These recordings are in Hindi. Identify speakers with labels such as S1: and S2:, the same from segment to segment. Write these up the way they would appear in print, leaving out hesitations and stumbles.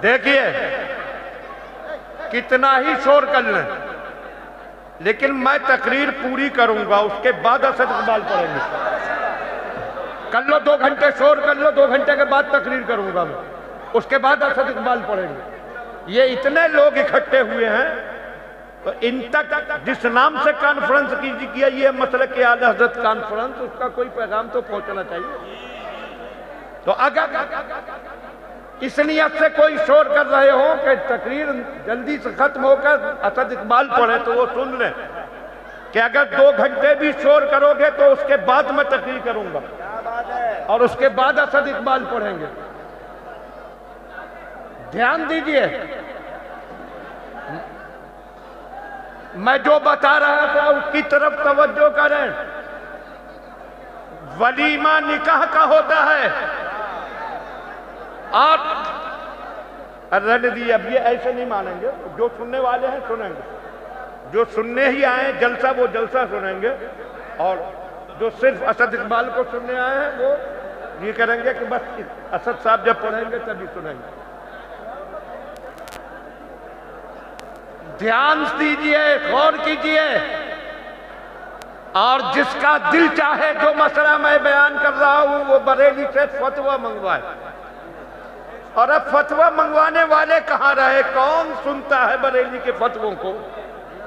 S1: देखिए कितना ही शोर कर लें, लेकिन मैं तकरीर पूरी करूंगा, उसके बाद असद इकबाल पढ़ेंगे। कर लो 2 घंटे शोर कर लो, 2 घंटे के बाद तकरीर करूंगा मैं, उसके बाद असद इकबाल पढ़ेंगे। ये इतने लोग इकट्ठे हुए हैं, तो इन तक जिस नाम से कॉन्फ्रेंस की किया, ये मसले के आला हज़रत कॉन्फ्रेंस, उसका कोई पैगाम तो पहुंचना चाहिए। तो अगर इस नियत से कोई शोर कर रहे हो कि तकरीर जल्दी से खत्म होकर असद इकबाल पढ़े, तो वो सुन लें कि अगर 2 घंटे भी शोर करोगे तो उसके बाद मैं तकरीर करूंगा और उसके बाद असद इकबाल पढ़ेंगे। ध्यान दीजिए, मैं जो बता रहा था उसकी तरफ तवज्जो करें। वलीमा निकाह का होता है। आप रहने दी, अब ये ऐसे नहीं मानेंगे, जो सुनने वाले हैं सुनेंगे, जो सुनने ही आए जलसा वो जलसा सुनेंगे, और जो सिर्फ असद इकबाल को सुनने आए हैं वो ये करेंगे कि बस असद साहब जब पढ़ेंगे तभी सुनेंगे। ध्यान दीजिए, गौर कीजिए, और जिसका दिल चाहे जो मसला मैं बयान कर रहा हूं वो बरेली से फतवा मंगवाए। और अब फतवा मंगवाने वाले कहाँ रहे? कौन सुनता है बरेली के फतवों को?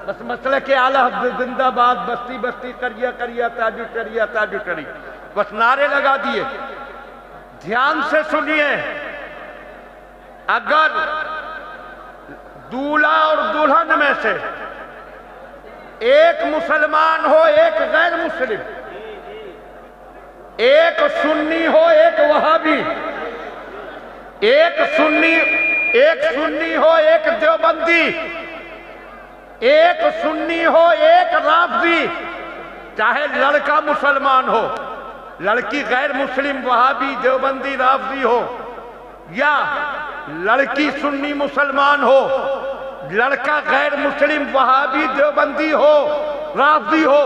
S1: बस मसले के आला जिंदाबाद, बस्ती बस्ती करिया करिया ताजू करिया ताजू करी, बस नारे लगा दिए। ध्यान से सुनिए, अगर दूल्हा और दुल्हन में से एक मुसलमान हो एक गैर मुस्लिम, एक सुन्नी हो एक वहाबी, एक सुन्नी हो एक देवबंदी, एक सुन्नी हो एक राफजी, चाहे लड़का मुसलमान हो, लड़की गैर मुस्लिम वहाबी देवबंदी राफजी हो, या लड़की सुन्नी मुसलमान हो, लड़का गैर मुस्लिम वहाबी देवबंदी हो राफजी हो,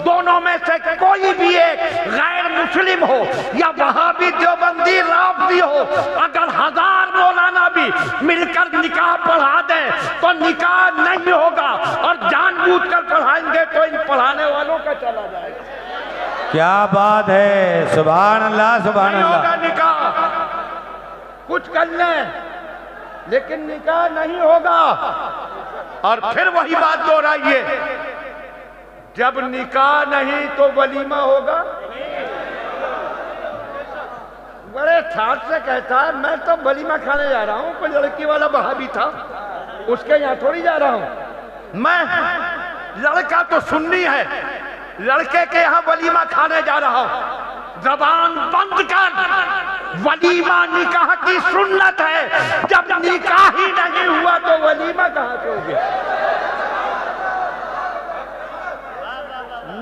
S1: दोनों में से कोई भी एक गैर मुस्लिम हो या वहाबी देवबंदी राफजी हो, अगर 1000 मौलाना भी मिलकर निकाह पढ़ा दें तो निकाह नहीं होगा, और जानबूझकर पढ़ाएंगे तो इन पढ़ाने वालों का चला जाएगा।
S2: क्या बात है, सुभान अल्लाह सुभान अल्लाह।
S1: निकाह कुछ कर लें लेकिन निकाह नहीं होगा। और फिर वही बात दोहराइए, जब निकाह नहीं तो वलीमा होगा। बड़े ठाट से कहता है मैं तो वलीमा खाने जा रहा हूं, कोई लड़की वाला वहाबी था उसके यहां थोड़ी जा रहा हूं। मैं लड़का तो सुन्नी है, लड़के के यहां वलीमा खाने जा रहा हूं। जबान बंद कर, वलीमा निकाह की सुन्नत है, जब निकाह ही नहीं हुआ तो वलीमा कहां से हो गया?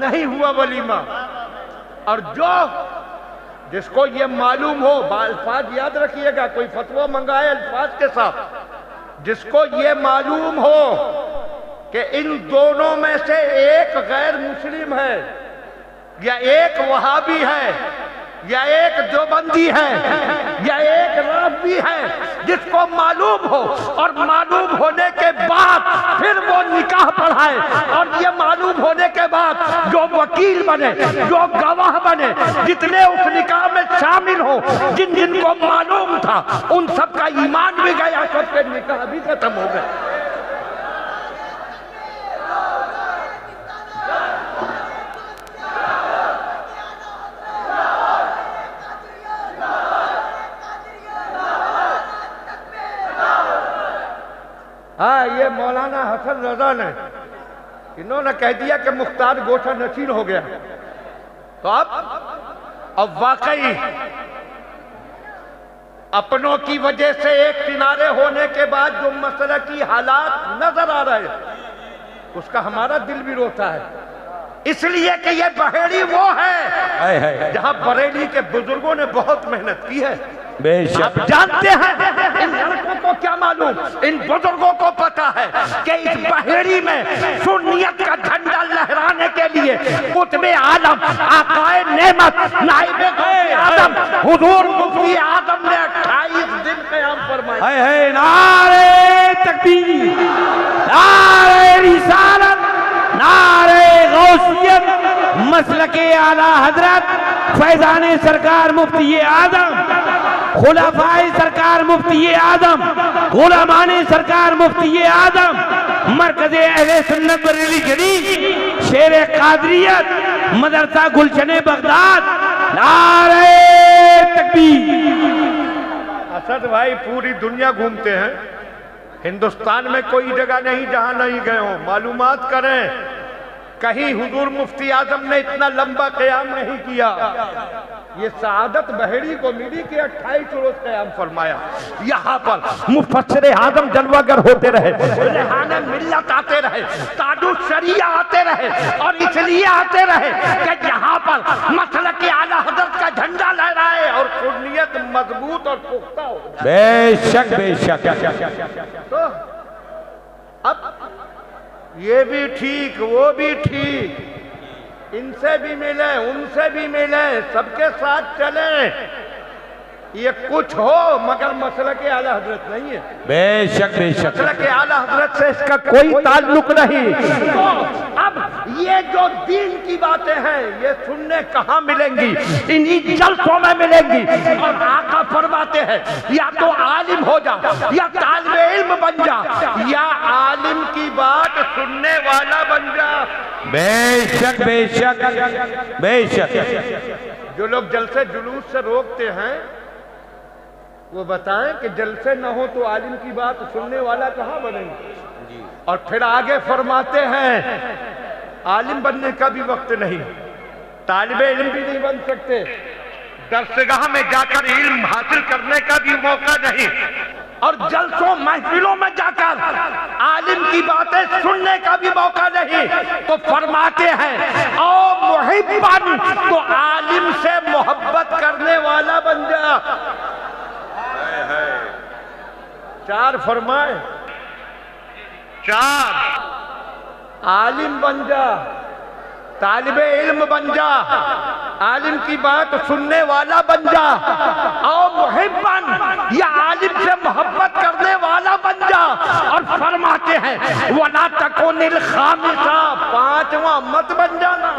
S1: नहीं हुआ वलीमा। और जिसको ये मालूम हो, अल्फाज याद रखिएगा, कोई फतवा मंगाए अल्फाज के साथ, जिसको ये मालूम हो कि इन दोनों में से एक गैर मुस्लिम है या एक वहाबी है या एक देवबंदी है या एक राफजी है, जिसको मालूम हो और मालूम होने के बाद फिर वो निकाह पढ़ाए, और ये मालूम होने के बाद जो वकील बने, जो गवाह बने, जितने उस निकाह में शामिल हो, जिन जिनको मालूम था उन सबका ईमान भी गया, सबके निकाह भी खत्म हो गए। हाँ, ये मौलाना हसन रजा ने, इन्होंने कह दिया कि मुख्तार गोशा नशीन हो गया। तो अब वाकई अपनों की वजह से एक किनारे होने के बाद जो मसले की हालात नजर आ रहे हैं, उसका हमारा दिल भी रोता है, इसलिए कि ये बहेड़ी वो है जहां बरेली के बुजुर्गों ने बहुत मेहनत की है। आप जानते हैं इन लड़कों को क्या मालूम, इन बुजुर्गों को पता है कि इस बहेड़ी में सुन्नियत का झंडा लहराने के लिए कुतुबे आलम, आकाए नेमत, नाइबे आदम, हुजूर मुफ्ती आदम ने 28 दिन क़याम फरमाया।
S2: है नारे तकबीर, नारे रिसालत, नारे गौसियत, मसलके आला हजरत फैजाने सरकार मुफ्ती आजम, खुलाफाए सरकार मुफ्ती आजम, गुलामाने सरकार मुफ्ती आजम, मरकज़े अहले सुन्नत बरेली शरीफ, शेर कादरियत, मदरसा गुलशने बगदाद, नारे तकबीर।
S1: असद भाई पूरी दुनिया घूमते हैं, हिंदुस्तान में कोई जगह नहीं जहां नहीं गए हो, मालूमात करें। कहीं हुजूर मुफ्ती आजम ने इतना लंबा क़याम नहीं किया। ये सआदत बहेड़ी को मिली कि 28 रोज क़याम फरमाया। यहाँ पर मुफस्सिर आजम जलवागर होते रहे, रेहाने मिल्लत आते रहे, तादु शरिया आते रहे, और इसलिए आते रहे कि यहाँ पर मसलक आला हज़रत का झंडा लहराए और सुन्नियत मजबूत और पुख्ता हो जाए।
S2: बेशक बेशक।
S1: तो अब ये भी ठीक, वो भी ठीक, इनसे भी मिले, उनसे भी मिले, सबके साथ चले, ये कुछ हो मगर मसला के आला हजरत नहीं है।
S2: बेशक बेशक।
S1: मसला के आला हजरत से इसका कोई ताल्लुक नहीं। तो अब ये जो दीन की बातें हैं ये सुनने कहाँ मिलेंगी? इन्हीं जलसों में मिलेंगी। और आका फरमाते हैं या तो आलिम हो जा, या तालिबे इल्म बन जा, या आलिम की बात सुनने वाला बन जा।
S2: बेशक बेशक बेशक।
S1: जो लोग जलसे जुलूस से रोकते हैं वो बताएं कि जलसे न हो तो आलिम की बात सुनने वाला कहाँ बनेंगे। और फिर आगे फरमाते हैं आलिम बनने का भी वक्त नहीं, तालिबे इल्म भी नहीं बन सकते, दरसगाह में जाकर इल्म हासिल करने का भी मौका नहीं, और जलसों महफिलों में जाकर आलिम की बातें सुनने का भी मौका नहीं। तो फरमाते हैं ओ मुहिब्बन, तो आलिम से मोहब्बत करने वाला बन जा। चार फरमाए, चार, आलिम बन जा, तालिबे इल्म बन जा, आलिम की बात सुनने वाला बन जा, और मुहिब्बन या आलिम से मोहब्बत करने वाला बन जा। और फरमाते हैं वला तकुनिल खामिसा, पांचवा मत बन जाना।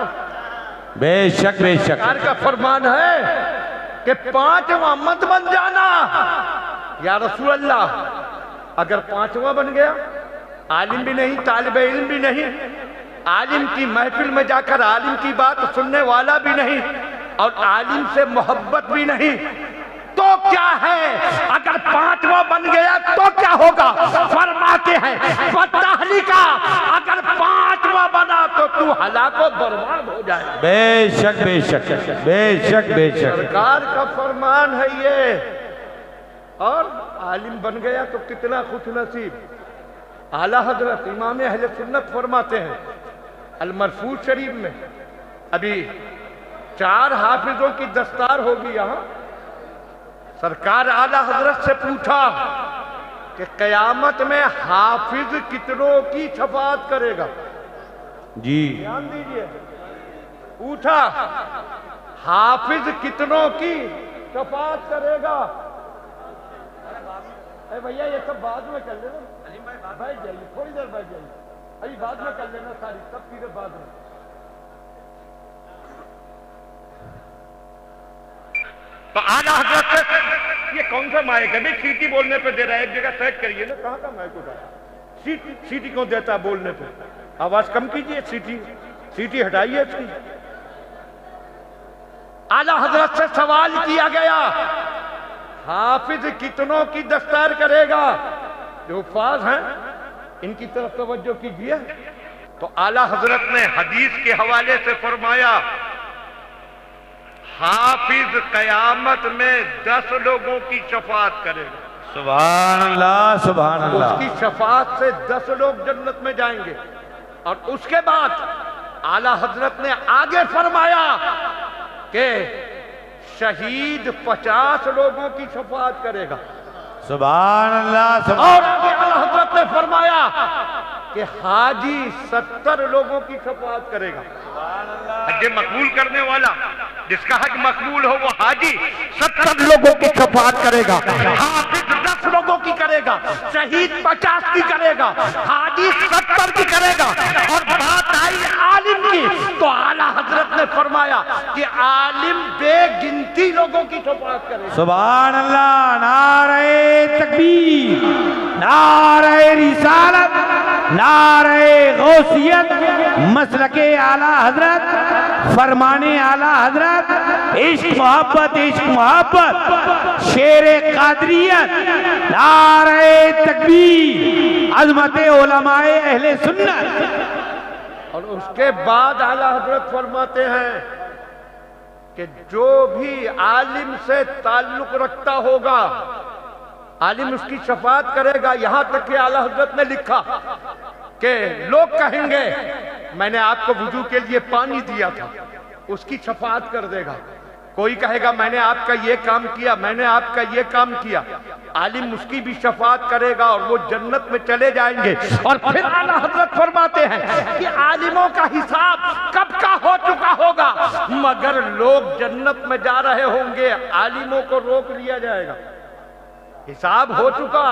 S2: बेशक बेशक।
S1: सरकार का फरमान है कि पांचवा मत बन जाना। या रसूल अल्लाह, अगर पांचवा बन गया, आलिम भी नहीं, तालिबे इल्म भी नहीं, आलिम की महफिल में जाकर आलिम की बात सुनने वाला भी नहीं, और आलिम से मोहब्बत भी नहीं, तो क्या है? अगर पांचवा बन गया तो क्या होगा? फरमाते हैं बतहलिका, अगर पांचवा बना तो तू हलाको बर्बाद हो जाए।
S2: बेशक बेशक बेशक बेशक।
S1: सरकार का फरमान है ये। और आलिम बन गया तो कितना खुश नसीब। आला हजरत इमाम अहले सुन्नत फरमाते हैं अल मरफूज शरीफ में, अभी 4 हाफिजों की दस्तार होगी यहाँ। सरकार आला हजरत से पूछा कि कयामत में हाफिज कितनों की शफाअत करेगा?
S2: जी
S1: ध्यान दीजिए, पूछा हाफिज कितनों की शफाअत करेगा? अरे भैया ये सब बाद में कर लेना, बैठ जाइए, थोड़ी देर बैठ जाइए, अभी बाद में कर लेना, सारी सब चीजें बाद में। तो आला हजरत से ये कौन सा माइक है भाई? सीटी बोलने पे दे रहा है, एक जगह सेट करिए ना। कहाँ का माइक उठा? सीटी क्यों देता है बोलने पे? आवाज कम कीजिए, सीटी हटाइए इसकी। आला हजरत से सवाल किया गया हाफिज कितनों की दस्तार करेगा? जो हुफ्फाज हैं इनकी तरफ तवज्जो कीजिए। तो आला हजरत ने हदीस के हवाले से फरमाया हाफिज कयामत में 10 लोगों की शफाअत करेगा।
S2: सुभान अल्लाह सुभान अल्लाह।
S1: उसकी शफाअत से 10 लोग जन्नत में जाएंगे। और उसके बाद आला हजरत ने आगे फरमाया कि शहीद 50 लोगों की शफाअत करेगा।
S2: सुभान अल्लाह।
S1: और आगे आला हजरत ने फरमाया कि हाजी 70 लोगों की शफाअत करेगा। हज मकबूल करने वाला, जिसका हज मकबूल हो वो हाजी 70 लोगों की शफाअत करेगा। हाफिज 10 10 लोगों की करेगा, शहीद 50 की करेगा, हाजी 70 की करेगा। और बात आई आलिम की, तो आला हजरत ने फरमाया कि आलिम बेगिनती लोगों की शफाअत करेगा।
S2: सुभान अल्लाह। नारे तकबीर, नारे रिसालत, नारे गौसियत, मसलके आला हजरत, फरमाने आला हजरत, इश्क मोहब्बत, शेरे कादरियत, नारे तकबीर, अज़मते उलमाए अहले सुन्नत।
S1: और उसके बाद आला हजरत फरमाते हैं कि जो भी आलिम से ताल्लुक रखता होगा, आलिम उसकी शफाअत करेगा। यहां तक कि आला हजरत ने लिखा कि लोग कहेंगे मैंने आपको वुजू के लिए पानी दिया था, उसकी शफाअत कर देगा। कोई कहेगा मैंने आपका ये काम किया, मैंने आपका ये काम किया, आलिम उसकी भी शफाअत करेगा और वो जन्नत में चले जाएंगे। और फिर आला हजरत फरमाते हैं कि आलिमों का हिसाब कब का हो चुका होगा, मगर लोग जन्नत में जा रहे होंगे, आलिमों को रोक लिया जाएगा। हिसाब हो चुका,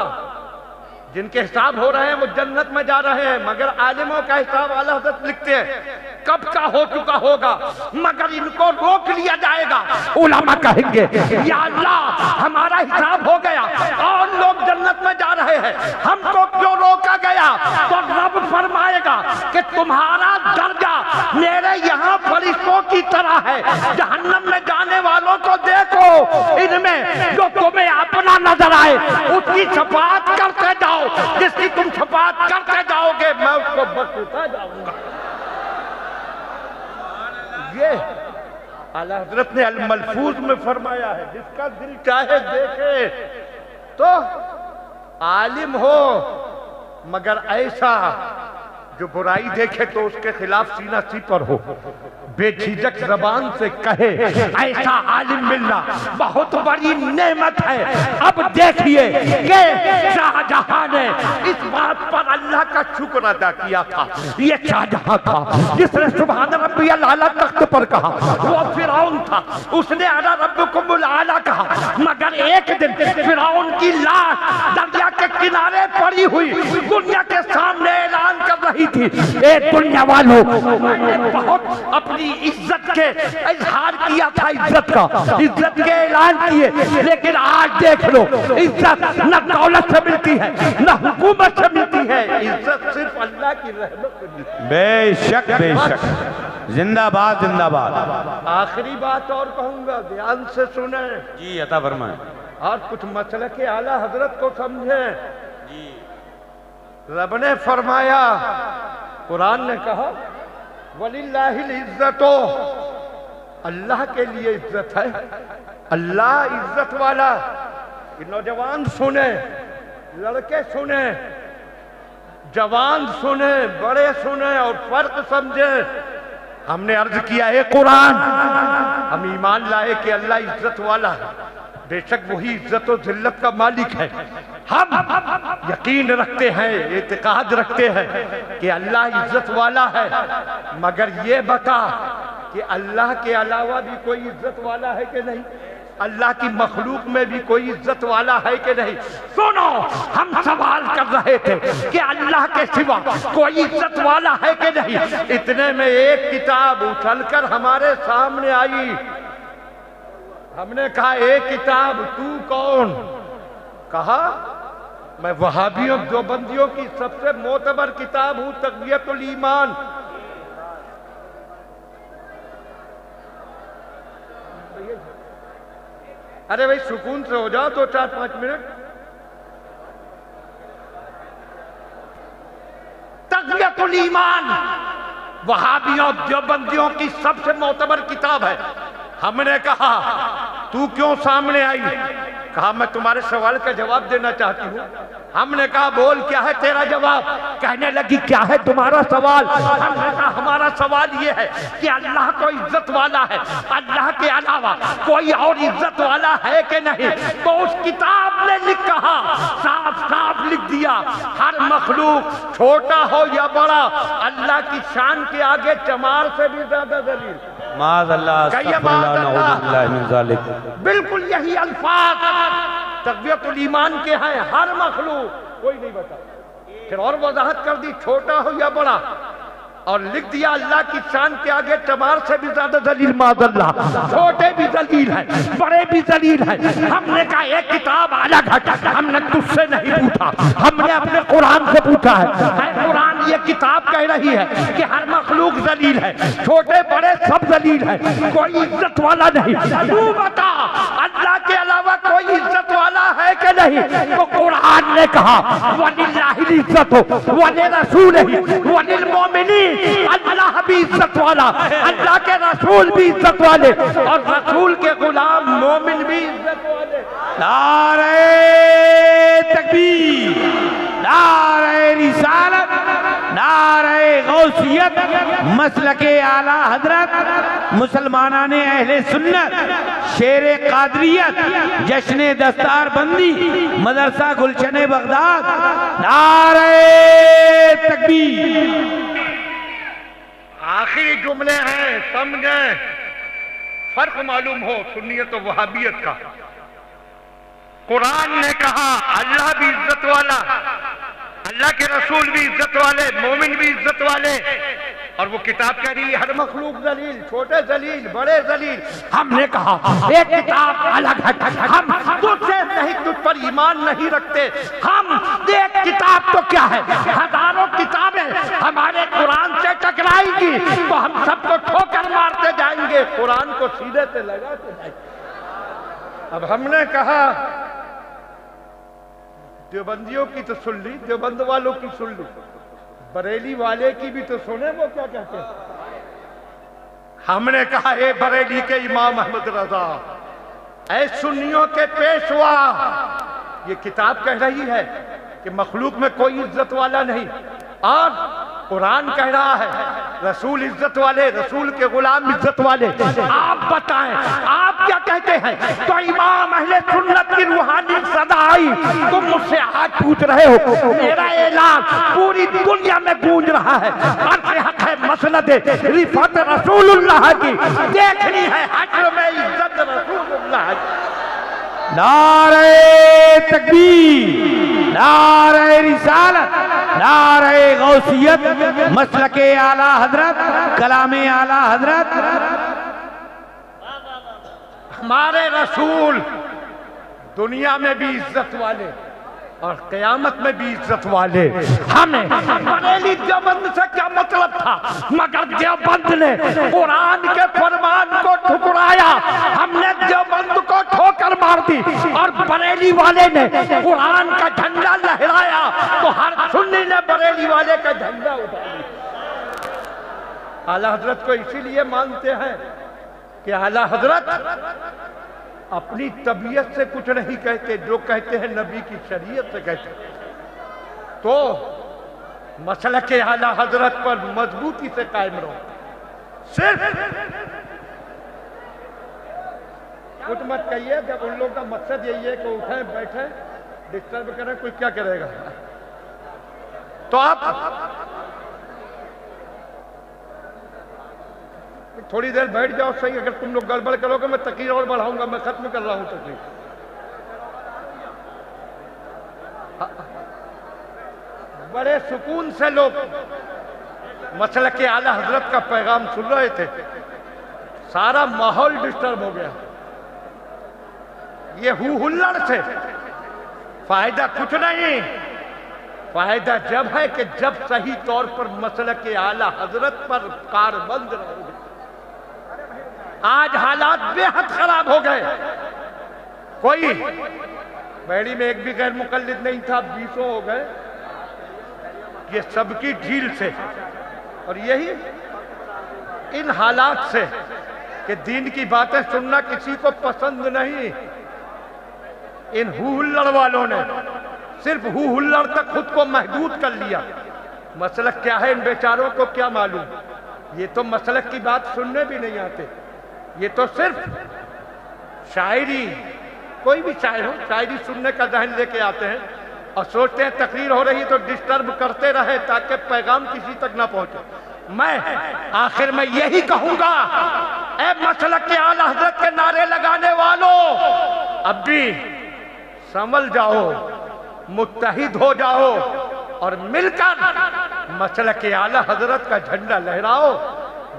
S1: जिनके हिसाब हो रहे हैं वो जन्नत में जा रहे हैं, मगर आलिमों का हिसाब आला हज़रत लिखते हैं कब का हो चुका होगा, मगर इनको रोक लिया जाएगा। उलमा कहेंगे या अल्लाह हमारा हिसाब हो गया और लोग जन्नत में जा रहे हैं, हमको क्यों रोका गया? तो रब फरमाएगा कि तुम्हारा दर्जा मेरे यहाँ फरिश्तों की तरह है। जहन्नम में जाने वालों को देखो, इनमें जो तुम्हें अपना नजर आए उसकी शफाअत करते जाओ, जिसकी तुम शफाअत करते जाओगे मैं उसको बख्शता जाऊंगा। ये आला हजरत ने अल मलफूज में फरमाया है, जिसका दिल चाहे देखे। तो आलिम हो मगर ऐसा जो बुराई देखे तो उसके खिलाफ सीना सी पर हो, बेझिझक जबान से कहे, ऐसा आलिम मिलना बहुत बड़ी नेमत है। अब देखिए कि शाहजहां ने इस बात पर अल्लाह का शुक्र अदा किया था। ये शाहजहां था जिसने सुभान रब्बियल आला तख्त पर कहा, वो फिरौन था उसने अना रब्बुकुमुल आला कहा, मगर एक दिन फिरौन की लाश दरिया के किनारे पड़ी हुई दुनिया के सामने ऐलान कर रही थी, ए दुनिया वालों, मैंने बहुत अपनी इज्जत के इजहार किया था, इज्जत के ऐलान किए, लेकिन आज देख लो इज्जत न दौलत से मिलती है न हुकूमत से मिलती है, इज्जत सिर्फ अल्लाह की रहमत से मिलती है।
S2: बेशक बेशक, जिंदाबाद जिंदाबाद।
S1: आखिरी बात और कहूंगा, ध्यान से सुने
S2: जी, अता फरमाएं
S1: और कुछ मसले के आला हजरत को समझे। रब ने फरमाया, कुरान ने कहा वलिल्लाहिल इज्जतो, अल्लाह के लिए इज्जत है, अल्लाह इज्जत वाला। नौजवान सुने, लड़के सुने, जवान सुने, बड़े सुने और फर्क समझे। हमने अर्ज किया है कुरान, हम ईमान लाए कि अल्लाह इज्जत वाला है, बेशक वही इज्जत और जिल्लत का मालिक है। हम यकीन रखते हैं, एतकाद रखते हैं कि अल्लाह इज्जत वाला है, मगर ये बता कि अल्लाह के अलावा भी कोई इज्जत वाला है कि नहीं? अल्लाह की मखलूक में भी कोई इज्जत वाला है कि नहीं? सुनो, हम सवाल कर रहे थे कि अल्लाह के सिवा कोई इज्जत वाला है कि नहीं। इतने में एक किताब उछलकर हमारे सामने आई। हमने कहा, ए किताब तू कौन? कहा, मैं वहाबियों देवबंदियों की सबसे मोतबर किताब हूं, तक़वियतुल ईमान। अरे भाई सुकून से हो जाओ, 2-4-5 मिनट। तक़वियतुल ईमान वहाबियों देवबंदियों की सबसे मोतबर किताब है। हमने कहा, तू क्यों सामने आई? कहा, मैं तुम्हारे सवाल का जवाब देना चाहती हूँ। हमने कहा, बोल क्या है तेरा जवाब? कहने लगी, क्या है तुम्हारा सवाल? हमने कहा, हमारा सवाल ये है कि अल्लाह तो इज्जत वाला है, अल्लाह के अलावा कोई और इज्जत वाला है कि नहीं? तो उस किताब ने कहा, साफ साफ लिख दिया, हर मखलूक छोटा हो या बड़ा अल्लाह की शान के आगे चमार से भी ज्यादा दलील।
S2: माज़अल्लाह,
S1: बिल्कुल यही अल्फाज तक़वियतुल ईमान के हैं हर मखलूक, कोई नहीं बता। फिर और वजाहत कर दी, छोटा हो या बड़ा, और लिख दिया अल्लाह की शान के आगे टमार से भी ज्यादा दलील मादल्ला। छोटे भी दलील है, बड़े भी दलील है। हमने कहा एक किताब अलग है, हमने तुझसे नहीं पूछा, हमने अपने कुरान से पूछा है। कुरान ये किताब कह रही है कि हर मखलूक दलील है, छोटे बड़े सब दलील है, कोई इज्जत वाला नहीं। तू बता अल्लाह के अलावा कोई इज्जत वाला है कि नहीं? तो कुरान ने कहा वलिल्लाहिल इज्जत वली रसूलिही वलिल मोमिनीन, अल्लाह भी इज्जत वाला, अल्लाह के रसूल भी इज्जत वाले, और रसूल के गुलाम मोमिन भी इज्जत वाले।
S2: नारे तकबीर, नारे रिसालत, नारे गौसियत, मसलके आला हजरत, मुसलमानाने अहले सुन्नत, शेरे कादरियत, जश्ने दस्तार बंदी, मदरसा गुलशने बगदाद, नारे तकबीर।
S1: आखिरी जुमले हैं, समझे, फर्क मालूम हो सुन्नियत और वहाबियत का। कुरान ने कहा अल्लाह भी इज्जत वाला, अल्लाह के रसूल भी इज्जत वाले, मोमिन भी इज्जत वाले, और वो किताब कह रही है हर मखलूक दलील, छोटे दलील बड़े दलील। हमने कहा एक किताब अलग है, हम तुझसे नहीं, तुझ पर ईमान नहीं रखते। हम एक किताब तो क्या है, हजारों किताबें हमारे कुरान से टकराएंगी तो हम सबको ठोकर मारते जाएंगे, कुरान को सीधे से लगाते जाएंगे। अब हमने कहा देवबंदियों की तो सुन ली, देवबंद वालों की सुन ली, बरेली वाले की भी तो सुने, वो क्या कहते हैं। हमने कहा ए बरेली के इमाम अहमद रजा, ऐ सुन्नियों के पेशवा, ये किताब कह रही है कि मखलूक में कोई इज्जत वाला नहीं, और कुरान कह रहा है रसूल इज्जत वाले, रसूल के गुलाम इज्जत वाले। आप बताएं आप क्या कहते हैं? तो इमाम अहले सुन्नत की रूहानी सदा आई, तुम मुझसे आज पूछ रहे हो, मेरा ऐलान पूरी दुनिया में गूंज रहा है, अर्ज़ हक है मसनद रिफत रसूलुल्लाह की, देखनी है हश्र में इज्जत रसूलुल्लाह की।
S2: नारे तकबीर, नारे रिसालत, नारे गौसियत, मसलके आला हजरत, कलामे आला हजरत।
S1: हमारे रसूल दुनिया में भी इज्जत वाले और क़यामत में भी इज्जत वाले। हमें बरेली देवबंद से क्या मतलब था, मगर देवबंद ने कुरान के फरमान को ठुकराया, हमने देवबंद को ठोकर मार दी, और बरेली वाले ने कुरान का झंडा लहराया तो हर सुन्नी ने बरेली वाले का झंडा उठा लिया। आला हजरत को इसीलिए मानते हैं कि आला हजरत अपनी तबीयत से कुछ नहीं कहते, जो कहते हैं नबी की शरीयत से कहते हैं। तो मसलक आला हजरत पर मजबूती से कायम रहो। सिर्फ कुछ मत कहिए, जब उन लोगों का मकसद यही है कि उठे बैठे डिस्टर्ब करें, कोई क्या करेगा। तो आप थोड़ी देर बैठ जाओ सही, अगर तुम लोग गड़बड़ करोगे मैं तकरीर और बढ़ाऊंगा, मैं खत्म कर रहा हूं तकरीर। बड़े सुकून से लोग मसलक के आला हजरत का पैगाम सुन रहे थे, सारा माहौल डिस्टर्ब हो गया। ये हुल्लड़ से फायदा कुछ नहीं, फायदा जब है कि जब सही तौर पर मसलक के आला हजरत पर कारबंद रहोगे। आज हालात बेहद खराब हो गए, कोई बैड़ी में एक भी गैर मुकल्लिद नहीं था, 20 हो गए, ये सबकी ढील से, और यही इन हालात से कि दीन की बातें सुनना किसी को पसंद नहीं। इन हुल्लड़ वालों ने सिर्फ हुल्लड़ तक खुद को महदूद कर लिया। मसलक क्या है इन बेचारों को क्या मालूम, ये तो मसलक की बात सुनने भी नहीं आते, ये तो सिर्फ शायरी, कोई भी शायर हो शायरी सुनने का जहन लेके आते हैं और सोचते हैं तकरीर हो रही तो डिस्टर्ब करते रहे ताकि पैगाम किसी तक ना पहुंचे। मैं आखिर में यही कहूंगा, ए मसलक के आला हजरत के नारे लगाने वालों, अब भी संभल जाओ, मुत्तहिद हो जाओ और मिलकर मसलक आला हजरत का झंडा लहराओ,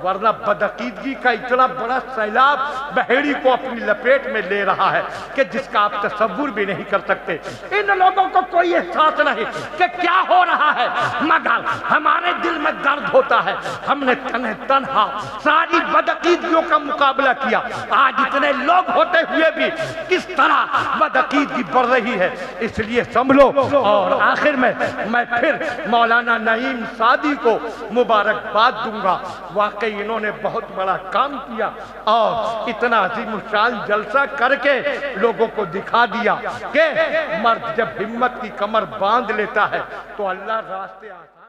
S1: वरना बदअकीदगी का इतना बड़ा सैलाब बहेड़ी को अपनी लपेट में ले रहा है कि जिसका आप तसव्वुर भी नहीं कर सकते। इन लोगों को कोई एहसास नहीं कि क्या हो रहा है, मगर हमारे दिल में दर्द होता है। हमने तन्हा सारी बदअकीदगियों का मुकाबला किया, आज इतने लोग होते हुए भी किस तरह बदअकीदगी बढ़ रही है। इसलिए संभलो। और आखिर में मैं फिर मौलाना नईम सादी को मुबारकबाद दूंगा। वाकई इन्होंने बहुत बड़ा काम किया और इतना अजीमुशान जलसा करके लोगों को दिखा दिया कि मर्द जब हिम्मत की कमर बांध लेता है तो अल्लाह रास्ते आता है।